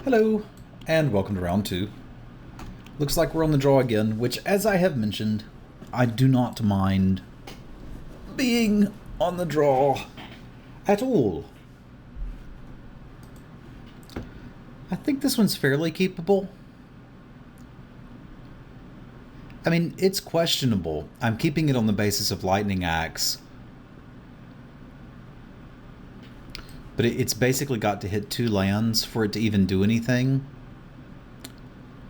Hello, and welcome to round 2. Looks like we're on the draw again, which, as I have mentioned, I do not mind being on the draw at all. I think this one's fairly keepable. I mean, it's questionable. I'm keeping it on the basis of Lightning Axe. But it's basically got to hit 2 lands for it to even do anything.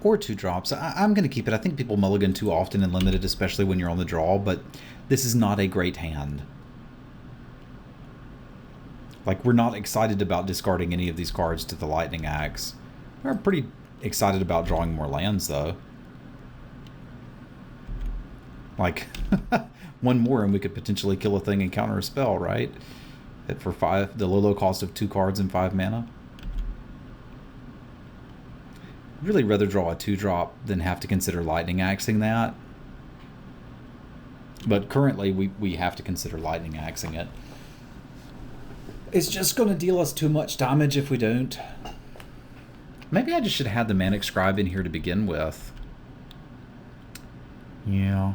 Or 2 drops. I'm going to keep it. I think people mulligan too often and limited, especially when you're on the draw, but this is not a great hand. Like, we're not excited about discarding any of these cards to the Lightning Axe. We're pretty excited about drawing more lands, though. Like, one more and we could potentially kill a thing and counter a spell, right? For 5, the low cost of 2 cards and 5 mana. I'd really rather draw a 2-drop than have to consider Lightning Axing that. But currently, we have to consider Lightning Axing it. It's just going to deal us too much damage if we don't. Maybe I just should have had the Manic Scribe in here to begin with. Yeah.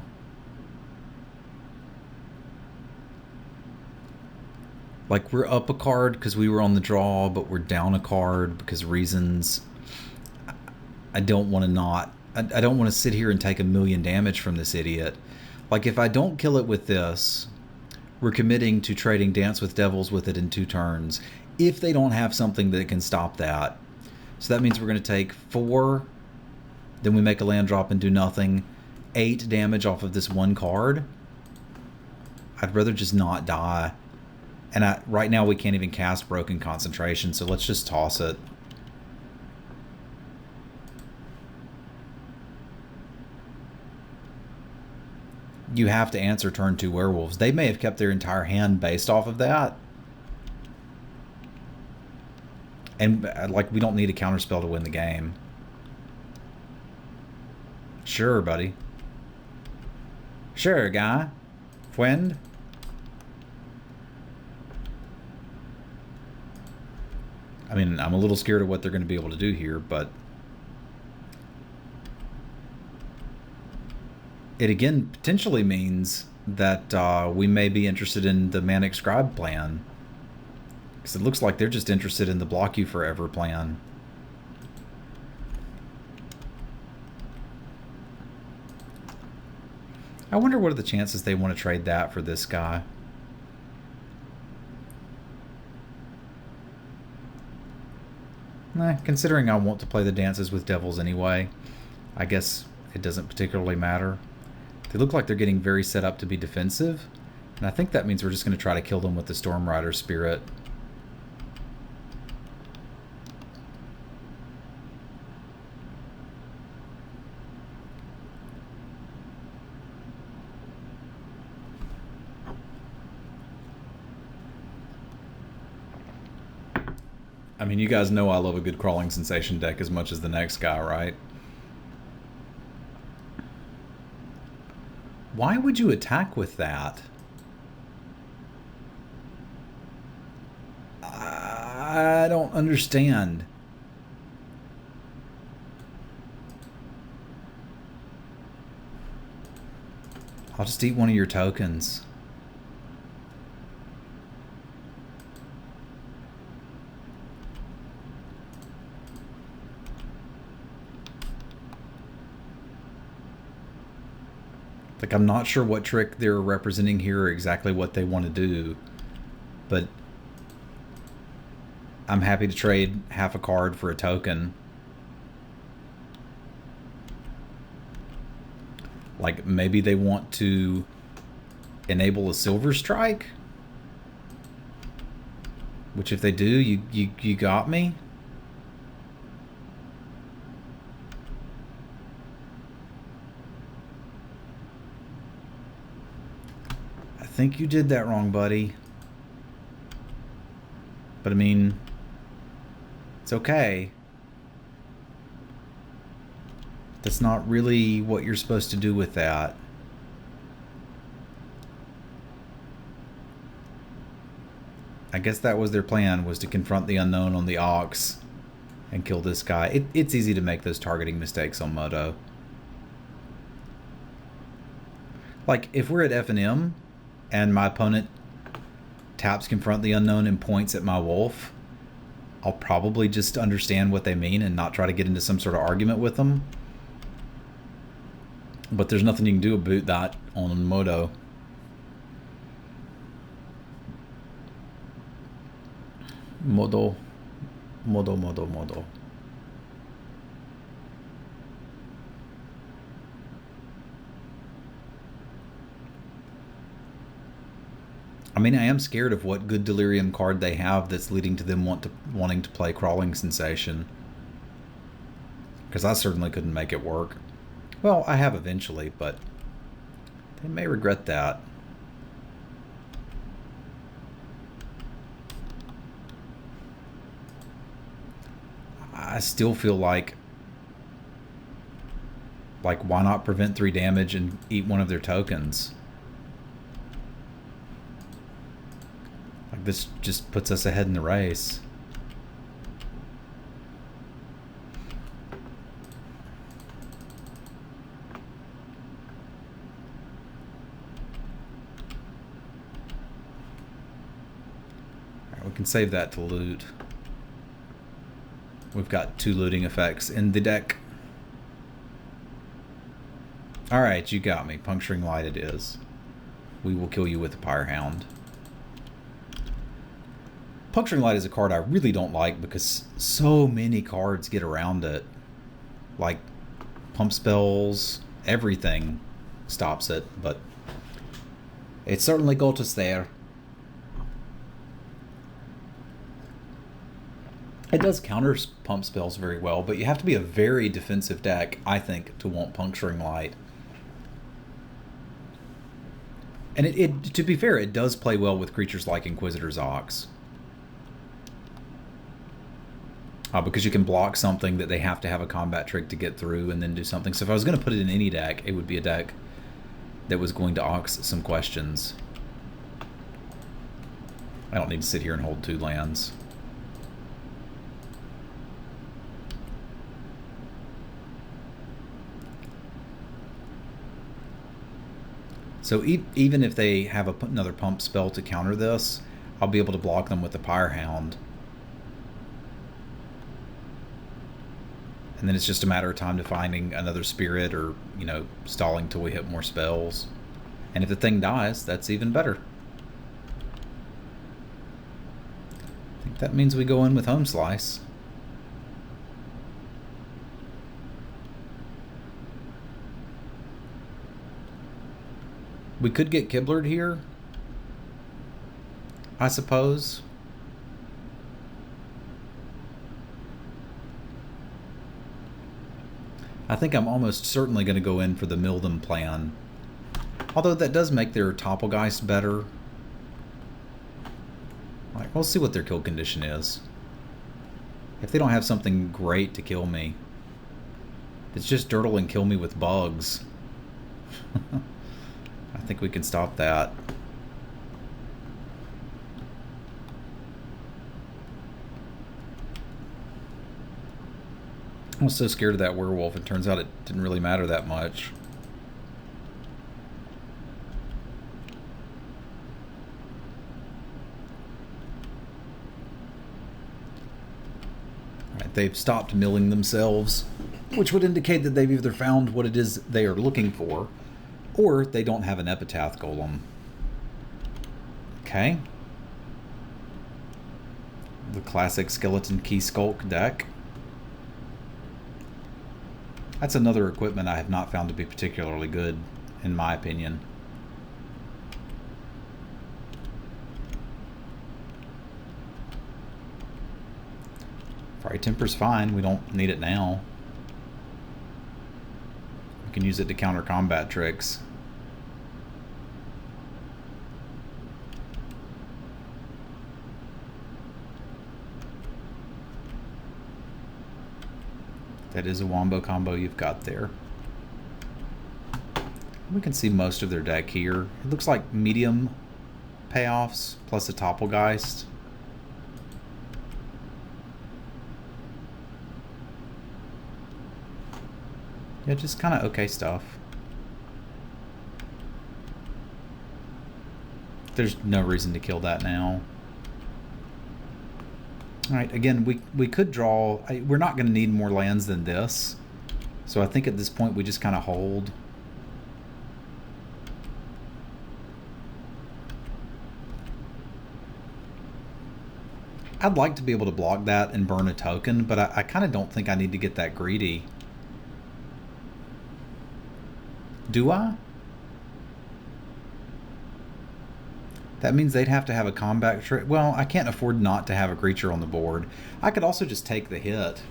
Like, we're up a card because we were on the draw, but we're down a card because reasons. I don't want to not. I don't want to sit here and take 1,000,000 damage from this idiot. Like, if I don't kill it with this, we're committing to trading Dance with Devils with it in 2 turns. If they don't have something that can stop that. So that means we're going to take 4. Then we make a land drop and do nothing. 8 damage off of this 1 card. I'd rather just not die. And right now we can't even cast Broken Concentration, so let's just toss it. You have to answer turn 2 werewolves. They may have kept their entire hand based off of that. And, like, we don't need a counterspell to win the game. Sure, buddy. Sure, guy. Friend. I mean, I'm a little scared of what they're going to be able to do here, but it again potentially means that we may be interested in the Manic Scribe plan. Because it looks like they're just interested in the block you forever plan. I wonder what are the chances they want to trade that for this guy. Considering I want to play the Dances with Devils anyway, I guess it doesn't particularly matter. They look like they're getting very set up to be defensive, and I think that means we're just going to try to kill them with the Storm Rider Spirit. I mean, you guys know I love a good Crawling Sensation deck as much as the next guy, right? Why would you attack with that? I don't understand. I'll just eat one of your tokens. Like, I'm not sure what trick they're representing here or exactly what they want to do, but I'm happy to trade half a card for a token. Like, maybe they want to enable a Silver Strike? Which, if they do, you got me? I think you did that wrong, buddy. But I mean, it's okay. That's not really what you're supposed to do with that. I guess that was their plan, was to confront the unknown on the Ox. and kill this guy. It's easy to make those targeting mistakes on Moto. Like, if we're at F&M and my opponent taps Confront the Unknown and points at my wolf, I'll probably just understand what they mean and not try to get into some sort of argument with them. But there's nothing you can do about that on Moto. Modo. I mean, I am scared of what good Delirium card they have that's leading to them wanting to play Crawling Sensation. Because I certainly couldn't make it work. Well, I have eventually, but they may regret that. I still feel like why not prevent 3 damage and eat one of their tokens? Like, this just puts us ahead in the race. Alright, we can save that to loot. We've got 2 looting effects in the deck. Alright, you got me. Puncturing Light it is. We will kill you with the Pyrehound. Puncturing Light is a card I really don't like because so many cards get around it. Like, pump spells, everything stops it, but it certainly got us there. It does counter pump spells very well, but you have to be a very defensive deck, I think, to want Puncturing Light. And to be fair, it does play well with creatures like Inquisitor's Ox. Because you can block something that they have to have a combat trick to get through and then do something. So if I was going to put it in any deck, it would be a deck that was going to Ox some questions. I don't need to sit here and hold 2 lands. So even if they have another pump spell to counter this, I'll be able to block them with the Pyrehound. And then it's just a matter of time to finding another spirit or, you know, stalling till we hit more spells. And if the thing dies, that's even better. I think that means we go in with Home Slice. We could get Kibbled here, I suppose. I think I'm almost certainly going to go in for the Mill Them plan. Although that does make their Topplegeist better. Like, we'll see what their kill condition is. If they don't have something great to kill me. If it's just Dirtle and kill me with bugs. I think we can stop that. I was so scared of that werewolf, it turns out it didn't really matter that much. Alright, they've stopped milling themselves, which would indicate that they've either found what it is they are looking for, or they don't have an Epitaph Golem. Okay. The classic Skeleton Key Skulk deck. That's another equipment I have not found to be particularly good, in my opinion. Fiery Temper's fine, we don't need it now. We can use it to counter combat tricks. That is a wombo combo you've got there. We can see most of their deck here. It looks like medium payoffs plus a Topplegeist. Yeah, just kind of okay stuff. There's no reason to kill that now. All right, again, we could draw. We're not going to need more lands than this. So I think at this point we just kind of hold. I'd like to be able to block that and burn a token, but I kind of don't think I need to get that greedy. Do I? That means they'd have to have a combat trick. Well, I can't afford not to have a creature on the board. I could also just take the hit.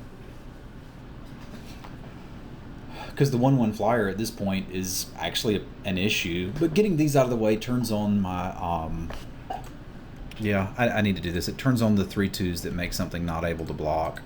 Because the 1/1 flyer at this point is actually an issue. But getting these out of the way turns on my... yeah, I need to do this. It turns on the 3/2s that make something not able to block.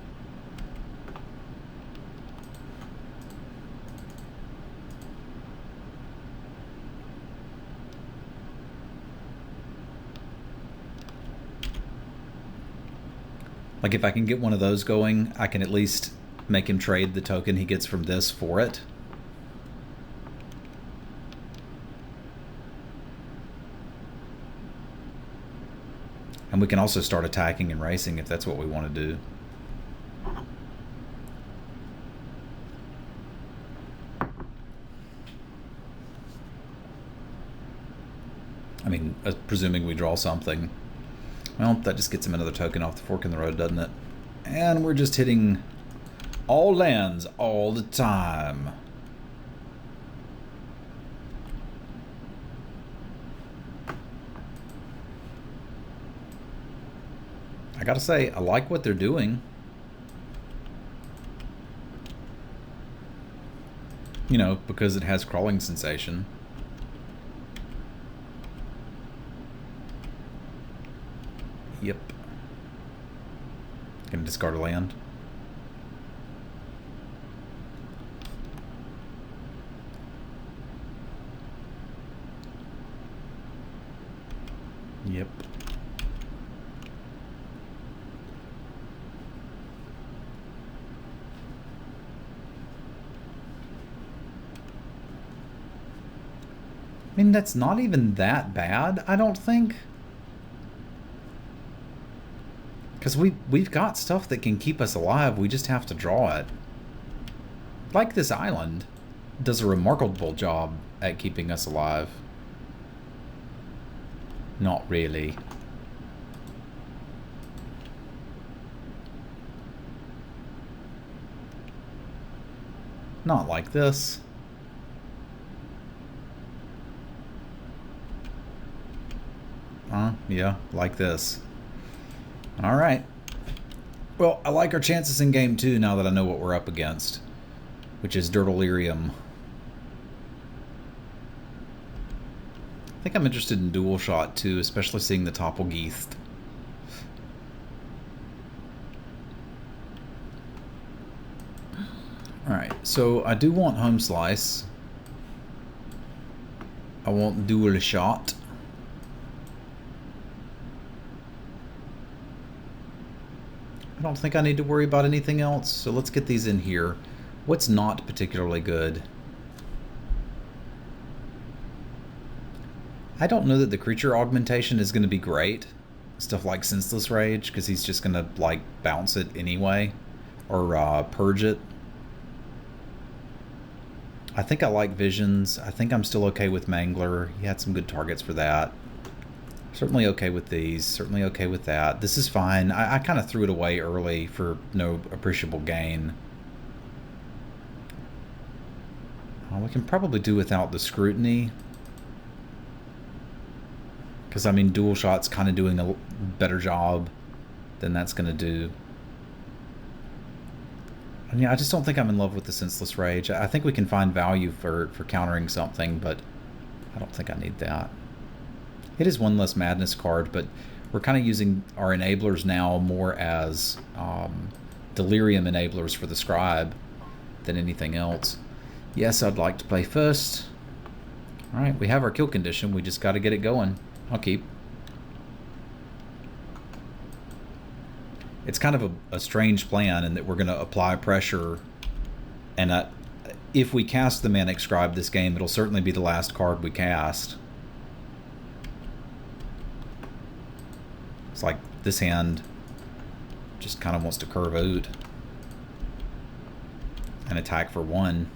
Like if I can get one of those going, I can at least make him trade the token he gets from this for it. And we can also start attacking and racing if that's what we want to do. I mean, presuming we draw something. Well, that just gets him another token off the fork in the road, doesn't it? And we're just hitting all lands all the time. I gotta say, I like what they're doing. You know, because it has crawling sensation. Yep. Gonna discard a land. Yep. I mean, that's not even that bad, I don't think. Because we've got stuff that can keep us alive, we just have to draw it. Like this island does a remarkable job at keeping us alive. Not really. Not like this. Yeah, like this. Alright. Well, I like our chances in game 2 now that I know what we're up against, which is Dirtleirium. I think I'm interested in dual shot too, especially seeing the Topplegeist. Alright, so I do want Home Slice. I want dual shot. I don't think I need to worry about anything else, so let's get these in here. What's not particularly good? I don't know that the creature augmentation is going to be great. Stuff like Senseless Rage, because he's just going to, like, bounce it anyway. Or purge it. I think I like Visions. I think I'm still okay with Mangler. He had some good targets for that. Certainly okay with these. Certainly okay with that. This is fine. I kind of threw it away early for no appreciable gain. We can probably do without the Scrutiny. Because, I mean, Dual Shot's kind of doing a better job than that's going to do. And yeah, I just don't think I'm in love with the Senseless Rage. I think we can find value for countering something, but I don't think I need that. It is one less Madness card, but we're kind of using our enablers now more as Delirium enablers for the Scribe than anything else. Yes, I'd like to play first. Alright, we have our kill condition. We just got to get it going. I'll keep. It's kind of a strange plan in that we're going to apply pressure, and if we cast the Manic Scribe this game, it'll certainly be the last card we cast. It's like this hand just kind of wants to curve out and attack for 1.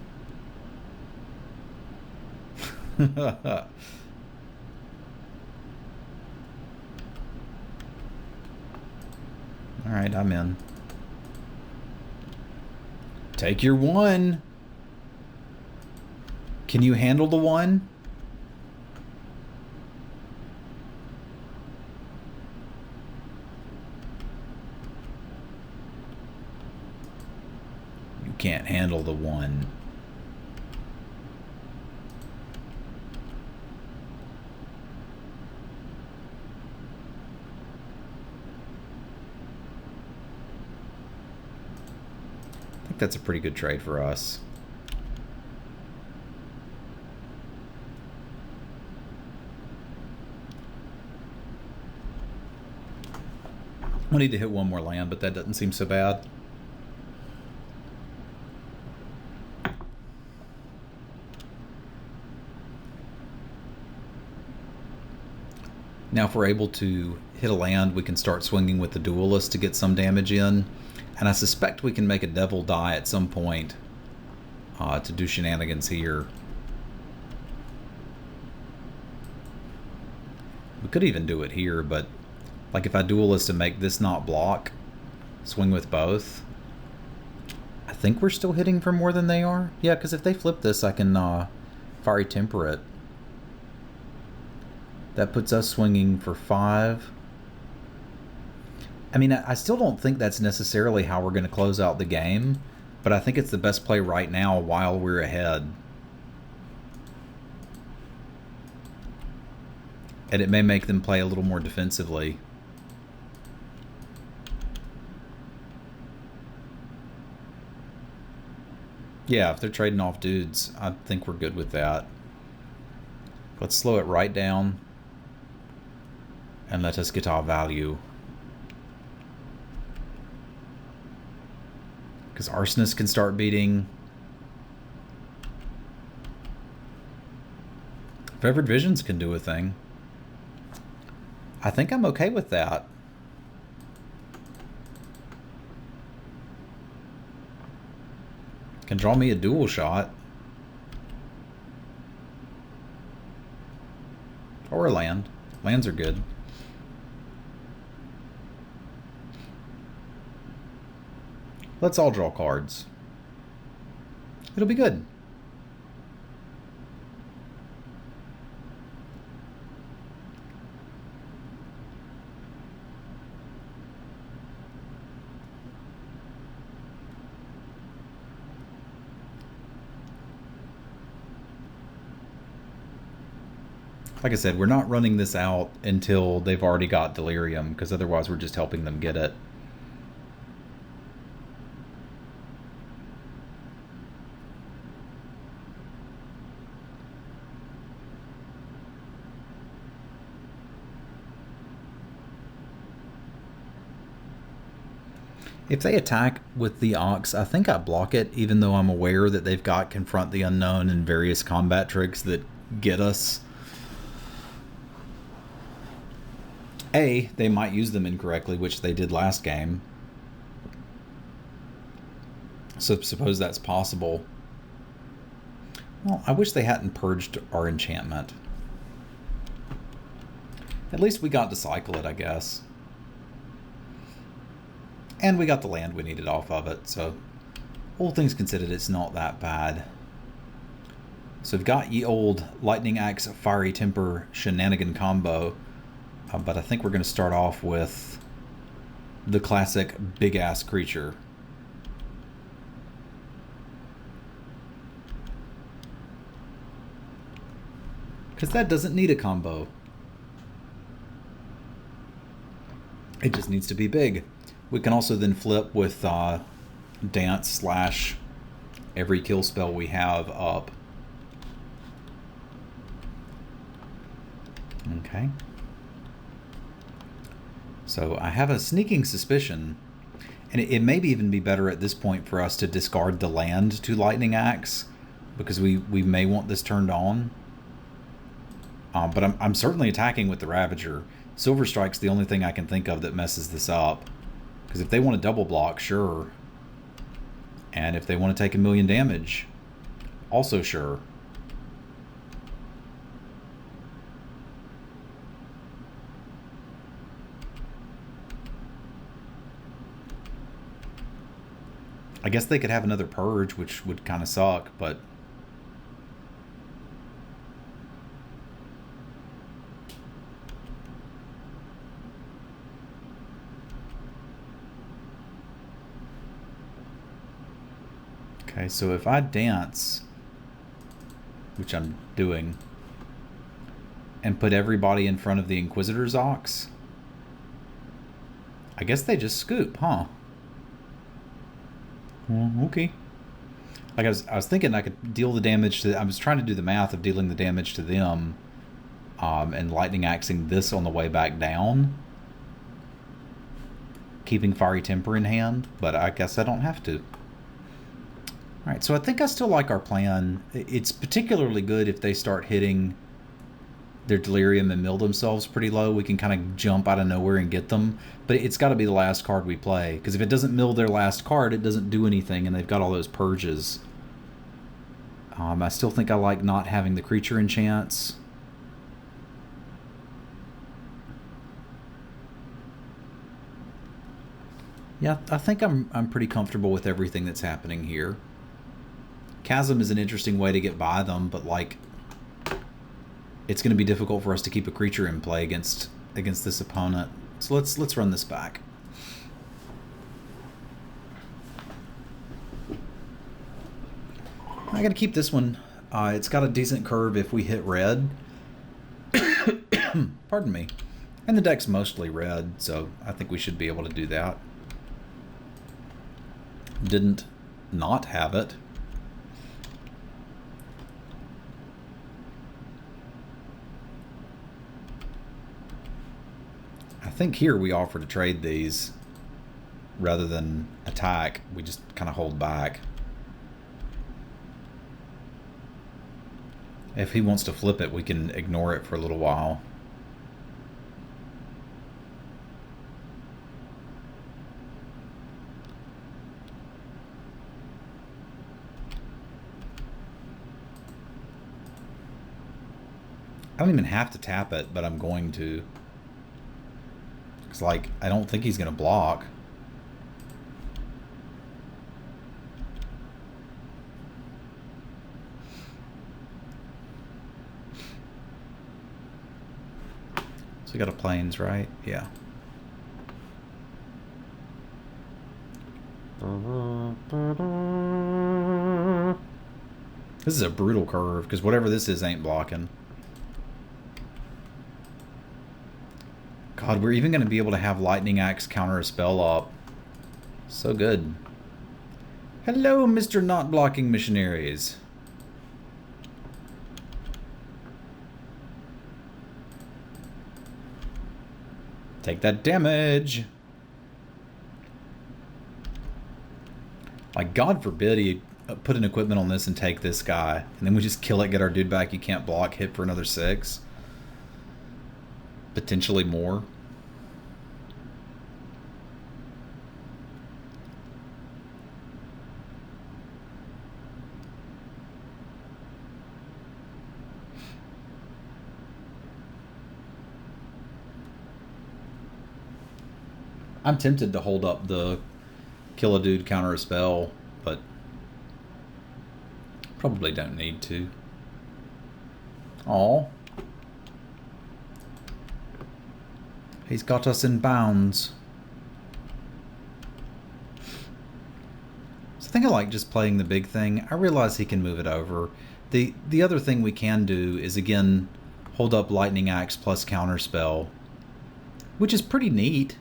Alright, I'm in. Take your 1. Can you handle the 1? You can't handle the 1. I think that's a pretty good trade for us. I need to hit 1 more land, but that doesn't seem so bad. Now if we're able to hit a land, we can start swinging with the Duelist to get some damage in. And I suspect we can make a Devil die at some point to do shenanigans here. We could even do it here, but like if I Duelist and make this not block, swing with both, I think we're still hitting for more than they are. Yeah, because if they flip this, I can Fiery Temper it. That puts us swinging for 5. I mean, I still don't think that's necessarily how we're going to close out the game, but I think it's the best play right now while we're ahead. And it may make them play a little more defensively. Yeah, if they're trading off dudes, I think we're good with that. Let's slow it right down and let us get our value. Because Arsonist can start beating. Fevered Visions can do a thing. I think I'm okay with that. Can draw me a dual shot. Or a land. Lands are good. Let's all draw cards. It'll be good. Like I said, we're not running this out until they've already got Delirium, because otherwise we're just helping them get it. If they attack with the Ox, I think I block it, even though I'm aware that they've got Confront the Unknown and various combat tricks that get us. They might use them incorrectly, which they did last game. So suppose that's possible. Well, I wish they hadn't purged our enchantment. At least we got to cycle it, I guess. And we got the land we needed off of it, so all things considered, it's not that bad. So we've got ye old Lightning Axe Fiery Temper shenanigan combo, but I think we're going to start off with the classic big-ass creature. Because that doesn't need a combo. It just needs to be big. We can also then flip with Dance / every kill spell we have up. Okay. So I have a sneaking suspicion, and it may even be better at this point for us to discard the land to Lightning Axe, because we may want this turned on. But I'm certainly attacking with the Ravager. Silver Strike's the only thing I can think of that messes this up. Because if they want to double block, sure. And if they want to take 1,000,000 damage, also sure. I guess they could have another Purge, which would kind of suck, but... Okay, so if I dance, which I'm doing, and put everybody in front of the Inquisitor's Ox, I guess they just scoop, huh? Okay. Like I was thinking I could deal the damage to... I was trying to do the math of dealing the damage to them, and lightning axing this on the way back down, keeping Fiery Temper in hand, but I guess I don't have to. Alright, so I think I still like our plan. It's particularly good if they start hitting their Delirium and mill themselves pretty low. We can kind of jump out of nowhere and get them. But it's got to be the last card we play. Because if it doesn't mill their last card, it doesn't do anything, and they've got all those purges. I still think I like not having the creature enchants. Yeah, I think I'm pretty comfortable with everything that's happening here. Chasm is an interesting way to get by them, but like, it's going to be difficult for us to keep a creature in play against this opponent. So let's run this back. I got to keep this one. It's got a decent curve if we hit red. Pardon me. And the deck's mostly red, so I think we should be able to do that. Didn't not have it. I think here we offer to trade these rather than attack. We just kind of hold back. If he wants to flip it, we can ignore it for a little while. I don't even have to tap it, but I'm going to. It's like, I don't think he's going to block. So we got a plains, right? Yeah. This is a brutal curve, because whatever this is ain't blocking. God, we're even going to be able to have Lightning Axe counter a spell up. So good. Hello, Mr. Not Blocking Missionaries. Take that damage. Like, God forbid he put an equipment on this and take this guy. And then we just kill it, get our dude back. You can't block, hit for another 6. Potentially more. I'm tempted to hold up the kill a dude, counter a spell, but probably don't need to. Aw. He's got us in bounds. So I think I like just playing the big thing. I realize he can move it over. The other thing we can do is, again, hold up Lightning Axe plus counter spell, which is pretty neat.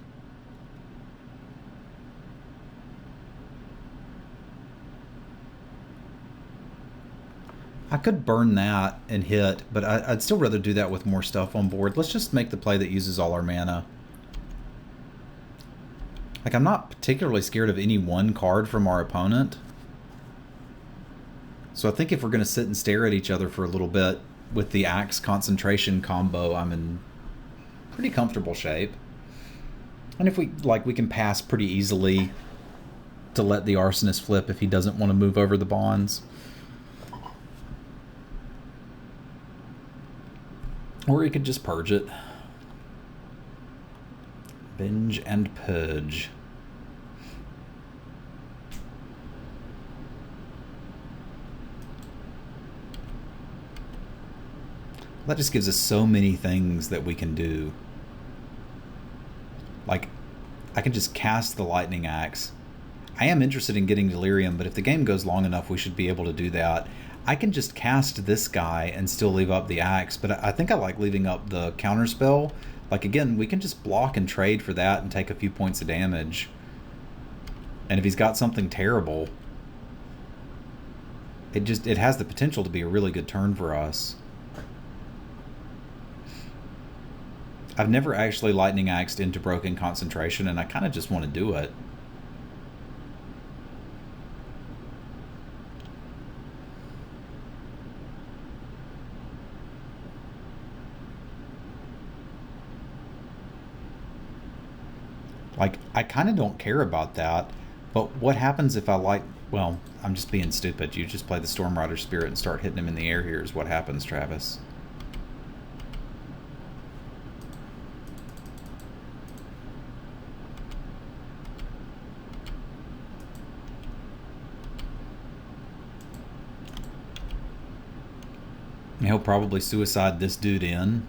I could burn that and hit, but I'd still rather do that with more stuff on board. Let's just make the play that uses all our mana. Like, I'm not particularly scared of any one card from our opponent. So I think if we're going to sit and stare at each other for a little bit with the axe concentration combo, I'm in pretty comfortable shape. And if we like, we can pass pretty easily to let the arsonist flip if he doesn't want to move over the bonds. Or he could just purge it. Binge and purge. That just gives us so many things that we can do. Like, I can just cast the lightning axe. I am interested in getting delirium, but if the game goes long enough, we should be able to do that. I can just cast this guy and still leave up the axe, but I think I like leaving up the counterspell. Like, again, we can just block and trade for that and take a few points of damage. And if he's got something terrible, it has the potential to be a really good turn for us. I've never actually lightning axed into broken concentration, and I kind of just want to do it. Like, I kind of don't care about that, but what happens if I light... Well, I'm just being stupid. You just play the Stormrider Spirit and start hitting him in the air here is what happens, Travis. He'll probably suicide this dude in.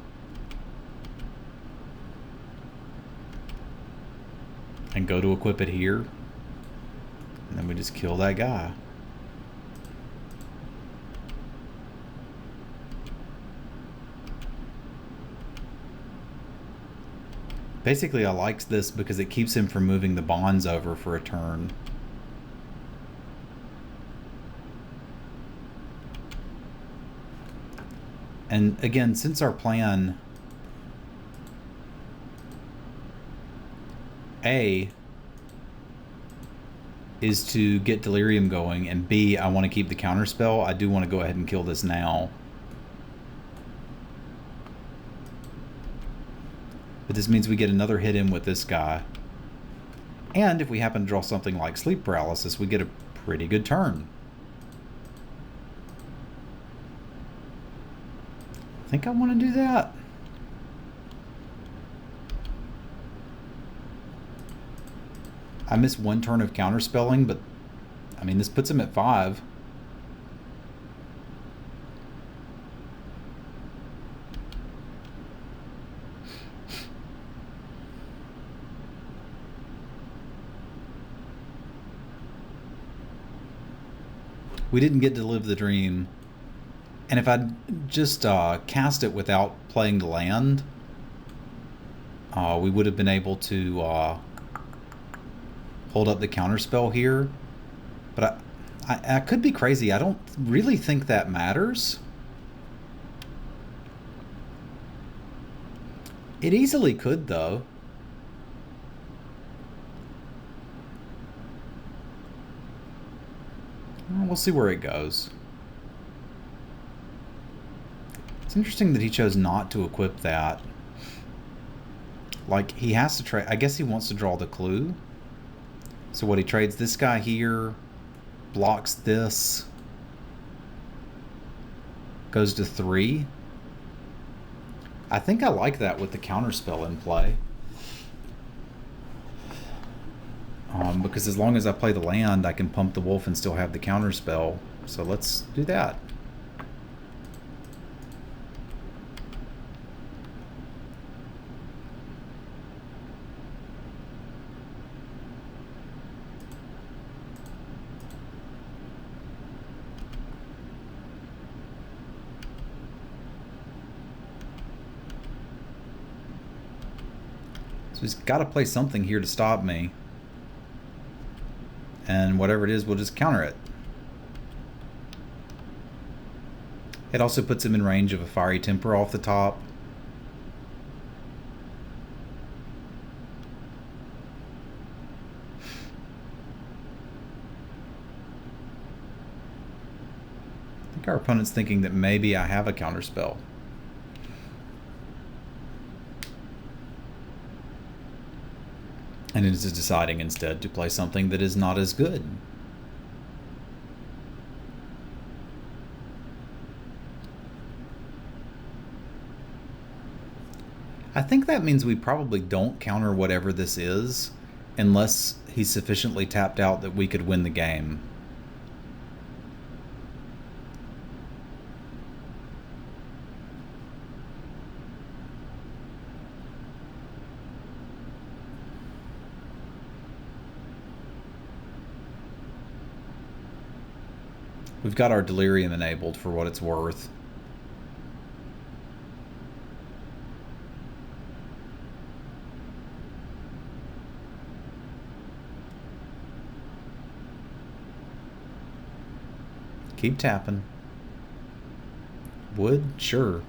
And go to equip it here. And then we just kill that guy. Basically, I like this because it keeps him from moving the bonds over for a turn. And again, since our plan A is to get delirium going, and B, I want to keep the counterspell, I do want to go ahead and kill this now. But this means we get another hit in with this guy. And if we happen to draw something like sleep paralysis, we get a pretty good turn. I think I want to do that. I miss one turn of counterspelling, but I mean, this puts him at 5. We didn't get to live the dream. And if I'd just cast it without playing the land, we would have been able to hold up the counterspell here. But I could be crazy. I don't really think that matters. It easily could, though. We'll see where it goes. It's interesting that he chose not to equip that. Like, he has to trade... I guess he wants to draw the clue. So what, he trades this guy here, blocks this, goes to 3. I think I like that with the counterspell in play. Because as long as I play the land, I can pump the wolf and still have the counterspell. So let's do that. So he's got to play something here to stop me. And whatever it is, we'll just counter it. It also puts him in range of a Fiery Temper off the top. think our opponent's thinking that maybe I have a counterspell. And it is deciding instead to play something that is not as good. I think that means we probably don't counter whatever this is unless he's sufficiently tapped out that we could win the game. We've got our delirium enabled for what it's worth. Keep tapping. Wood? Sure.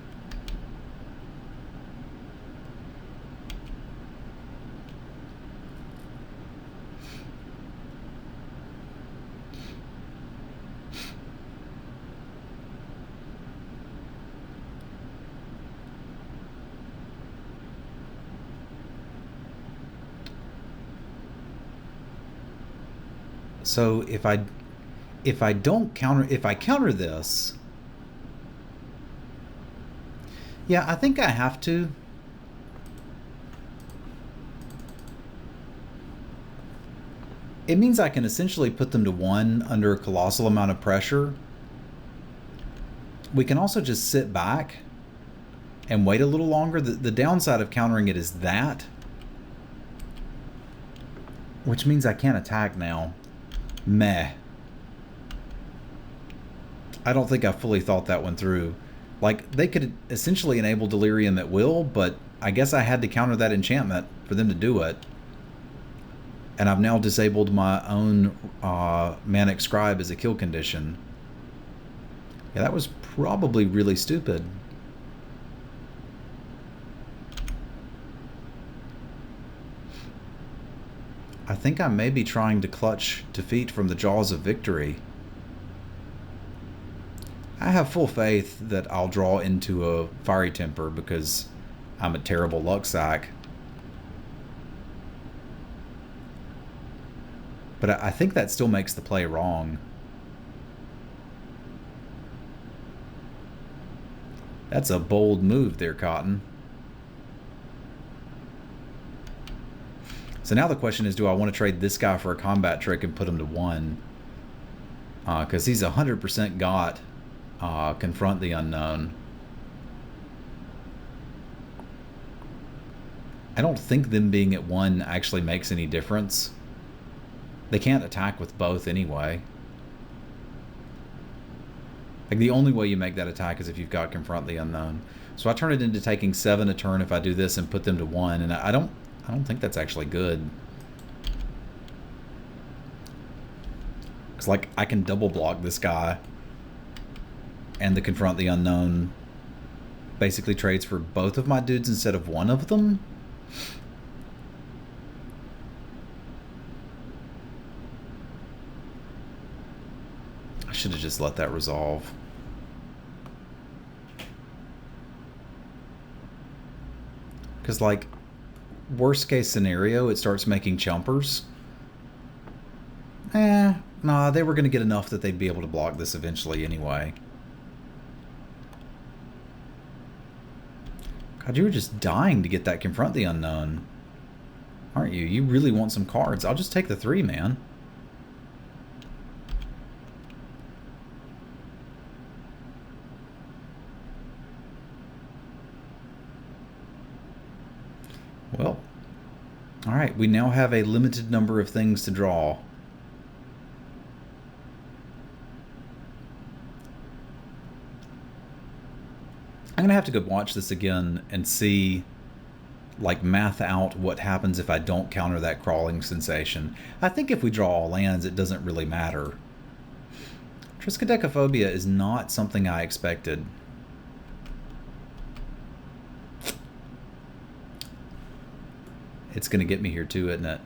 So if I counter this, yeah, I think I have to. It means I can essentially put them to 1 under a colossal amount of pressure. We can also just sit back and wait a little longer. The downside of countering it is that, which means I can't attack now. Meh. I don't think I fully thought that one through. Like, they could essentially enable delirium at will, but I guess I had to counter that enchantment for them to do it. And I've now disabled my own Manic Scribe as a kill condition. Yeah, that was probably really stupid. I think I may be trying to clutch defeat from the jaws of victory. I have full faith that I'll draw into a Fiery Temper because I'm a terrible luck sack. But I think that still makes the play wrong. That's a bold move there, Cotton. So now the question is, do I want to trade this guy for a combat trick and put him to 1? Because he's 100% got Confront the Unknown. I don't think them being at 1 actually makes any difference. They can't attack with both anyway. Like, the only way you make that attack is if you've got Confront the Unknown. So I turn it into taking 7 a turn if I do this and put them to 1, and I don't think that's actually good. Because, like, I can double block this guy, and the Confront the Unknown basically trades for both of my dudes instead of one of them. I should have just let that resolve. Because, like, worst case scenario, it starts making chumpers. Nah, they were going to get enough that they'd be able to block this eventually anyway. God, you were just dying to get that Confront the Unknown. Aren't you? You really want some cards. I'll just take the 3, man. Well, alright, we now have a limited number of things to draw. I'm going to have to go watch this again and see, like, math out what happens if I don't counter that crawling sensation. I think if we draw all lands, it doesn't really matter. Triskaidekaphobia is not something I expected. It's going to get me here too, isn't it?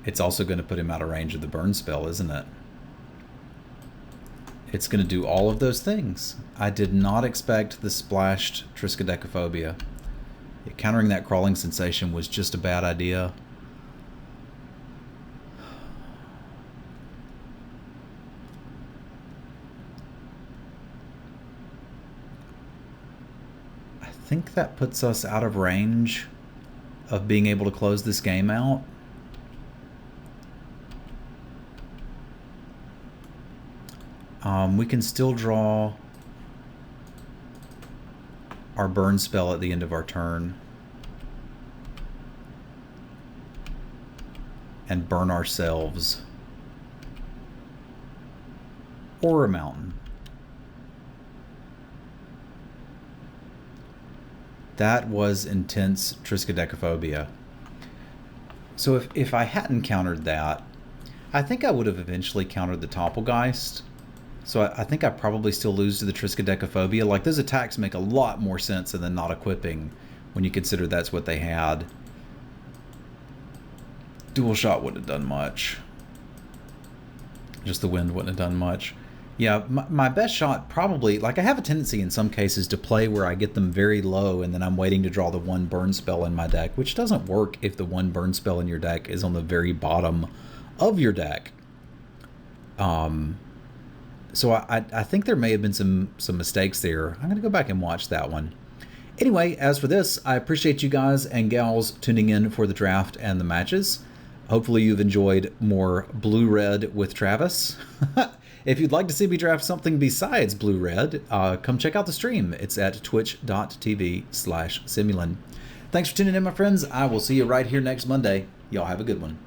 It's also going to put him out of range of the burn spell, isn't it? It's going to do all of those things. I did not expect the splashed Triskaidekaphobia. Countering that crawling sensation was just a bad idea. I think that puts us out of range of being able to close this game out. We can still draw our burn spell at the end of our turn and burn ourselves or a mountain. That was intense Triskaidekaphobia. So if I hadn't countered that, I think I would have eventually countered the Toppelgeist. So I think I probably still lose to the Triskaidekaphobia. Like, those attacks make a lot more sense than not equipping when you consider that's what they had. Dual shot wouldn't have done much. Just the wind wouldn't have done much. Yeah, my best shot probably, like, I have a tendency in some cases to play where I get them very low and then I'm waiting to draw the one burn spell in my deck, which doesn't work if the one burn spell in your deck is on the very bottom of your deck. So I think there may have been some mistakes there. I'm going to go back and watch that one. Anyway, as for this, I appreciate you guys and gals tuning in for the draft and the matches. Hopefully you've enjoyed more blue-red with Travis. If you'd like to see me draft something besides blue-red, come check out the stream. It's at twitch.tv/Simulin. Thanks for tuning in, my friends. I will see you right here next Monday. Y'all have a good one.